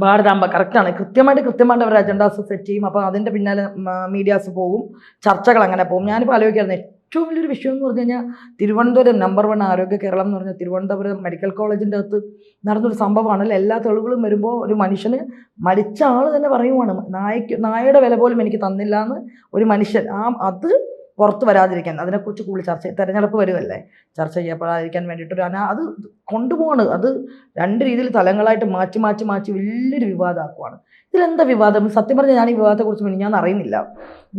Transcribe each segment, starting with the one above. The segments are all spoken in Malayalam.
ഭാരതാംബ കറക്റ്റാണ്. കൃത്യമായിട്ട് അവർ അജണ്ടാസ് സെറ്റ് ചെയ്യും. അപ്പോൾ അതിൻ്റെ പിന്നാലെ മീഡിയാസ് പോകും, ചർച്ചകൾ അങ്ങനെ പോകും. ഞാനിപ്പോൾ ആലോചിക്കായിരുന്നു ഏറ്റവും വലിയൊരു വിഷയം എന്ന് പറഞ്ഞു കഴിഞ്ഞാൽ തിരുവനന്തപുരം നമ്പർ 1 ആരോഗ്യ കേരളം എന്ന് പറഞ്ഞാൽ തിരുവനന്തപുരം മെഡിക്കൽ കോളേജിൻ്റെ അകത്ത് നടന്നൊരു സംഭവമാണല്ലോ. എല്ലാ തെളിവുകളും വരുമ്പോൾ ഒരു മനുഷ്യന് മരിച്ച ആൾ തന്നെ പറയുവാണ് നായയുടെ വില പോലും എനിക്ക് തന്നില്ല എന്ന് ഒരു മനുഷ്യൻ. അത് പുറത്ത് വരാതിരിക്കാൻ അതിനെക്കുറിച്ച് കൂടുതൽ തെരഞ്ഞെടുപ്പ് വരുമല്ലേ, ചർച്ച ചെയ്യപ്പെടാതിരിക്കാൻ വേണ്ടിയിട്ടൊരു അത് കൊണ്ടുപോവാണ്. അത് 2 രീതിയിൽ തലങ്ങളായിട്ട് മാറ്റി വലിയൊരു വിവാദമാക്കുവാണ്. ഇതിലെന്താ വിവാദം? സത്യം പറഞ്ഞാൽ ഞാൻ ഈ വിവാദത്തെക്കുറിച്ച് ഞാൻ അറിയുന്നില്ല.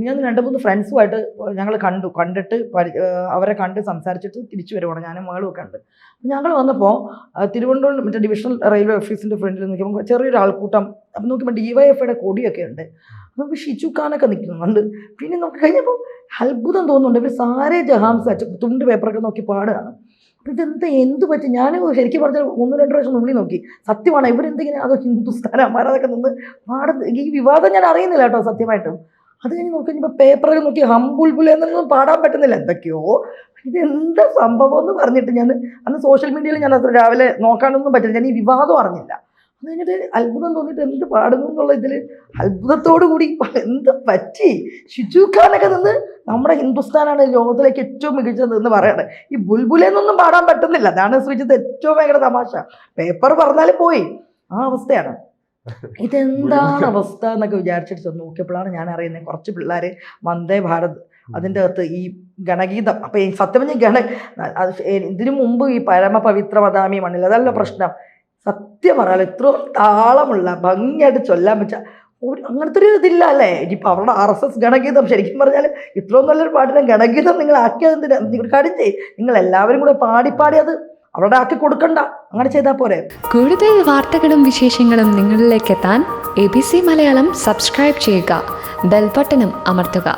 ഞാൻ 2-3 ഫ്രണ്ട്സുമായിട്ട് ഞങ്ങൾ കണ്ടിട്ട് അവരെ കണ്ട് സംസാരിച്ചിട്ട് തിരിച്ചു വരുവാണ്. ഞാനും മകളുമൊക്കെ ഉണ്ട്. ഞങ്ങൾ വന്നപ്പോൾ തിരുവനന്തപുരം മറ്റേ ഡിവിഷണൽ റെയിൽവേ ഓഫീസിൻ്റെ ഫ്രണ്ടിൽ നിൽക്കുമ്പോൾ ചെറിയൊരു ആൾക്കൂട്ടം. അപ്പം നോക്കുമ്പോൾ DYFIയുടെ കൊടിയൊക്കെ ഉണ്ട്. നമുക്ക് ഷിജുഖാനൊക്കെ നിൽക്കുന്നുണ്ട്. പിന്നെ നോക്കി കഴിഞ്ഞപ്പോൾ അത്ഭുതം തോന്നുന്നുണ്ട്. ഇവർ സാരേ ജഹാംസ് തുണ്ട് പേപ്പറൊക്കെ നോക്കി പാടുകയാണ്. അപ്പം എന്ത് പറ്റി? ഞാൻ ശരിക്കും പറഞ്ഞാൽ 1-2 പ്രാവശ്യം ഉള്ളി നോക്കി. സത്യമാണ് ഇവരെന്തെങ്കിലും അതോ ഹിന്ദുസ്ഥാനന്മാരതൊക്കെ നിന്ന് ഈ വിവാദം ഞാൻ അറിയുന്നില്ല കേട്ടോ സത്യമായിട്ടും. അത് കഴിഞ്ഞ് നോക്കി കഴിഞ്ഞപ്പോൾ പേപ്പറൊക്കെ നോക്കി ഹംബുൽബുൽ എന്നൊന്നും പാടാൻ പറ്റുന്നില്ല. എന്തൊക്കെയോ ഇതെന്താ സംഭവം എന്ന് പറഞ്ഞിട്ട് ഞാൻ അന്ന് സോഷ്യൽ മീഡിയയിൽ ഞാൻ അത്ര രാവിലെ നോക്കാനൊന്നും പറ്റില്ല. ഞാൻ ഈ വിവാദം അറിഞ്ഞില്ല. അത് കഴിഞ്ഞിട്ട് അത്ഭുതം തോന്നിയിട്ട് എന്ത് പാടുന്നു എന്നുള്ള ഇതിൽ അത്ഭുതത്തോടു കൂടി എന്ത് പറ്റി? ഷിജുഖാനൊക്കെ നിന്ന് നമ്മുടെ ഹിന്ദുസ്ഥാനാണ് ലോകത്തിലേക്ക് ഏറ്റവും മികച്ചത് എന്ന് പറയണേ. ഈ ബുൽബുലെന്നൊന്നും പാടാൻ പറ്റുന്നില്ല. അതാണ് ശ്രീജിത്ത് ഏറ്റവും ഭയങ്കര തമാശ. പേപ്പർ പറഞ്ഞാൽ പോയി ആ അവസ്ഥയാണ്. ഇതെന്താണ് അവസ്ഥ എന്നൊക്കെ വിചാരിച്ചിട്ട് ചെന്ന് നോക്കിയപ്പോഴാണ് ഞാൻ അറിയുന്നത് കുറച്ച് പിള്ളേർ വന്ദേ ഭാരത് അതിൻ്റെ അകത്ത് ഈ ഗണഗീതം. അപ്പം ഈ സത്യം പറഞ്ഞ ഇതിനു മുമ്പ് ഈ പരമപവിത്ര വദാമി മണ്ണിൽ അതല്ല പ്രശ്നം. സത്യം പറയാലോ ഇത്രയും താളമുള്ള ഭംഗിയായിട്ട് ചൊല്ലാൻ വെച്ചാൽ അങ്ങനത്തെ ഒരു ഇതില്ല അല്ലേ. ഇനിയിപ്പോൾ അവരുടെ RSS ഗണഗീതം ശരിക്കും പറഞ്ഞാൽ ഇത്രയും നല്ലൊരു പാട്ടിനെ ഗണഗീതം നിങ്ങൾ ആക്കിയത് എന്തിനാ? നിങ്ങൾ കാര്യം ചെയ്യും, നിങ്ങൾ എല്ലാവരും കൂടെ പാടി അത് അവരുടെ ആക്കി കൊടുക്കണ്ട, അങ്ങനെ ചെയ്താൽ പോരെ. കൂടുതൽ വാർത്തകളും വിശേഷങ്ങളും നിങ്ങളിലേക്ക് എത്താൻ ABC മലയാളം സബ്സ്ക്രൈബ് ചെയ്യുക, ബെൽബട്ടനും അമർത്തുക.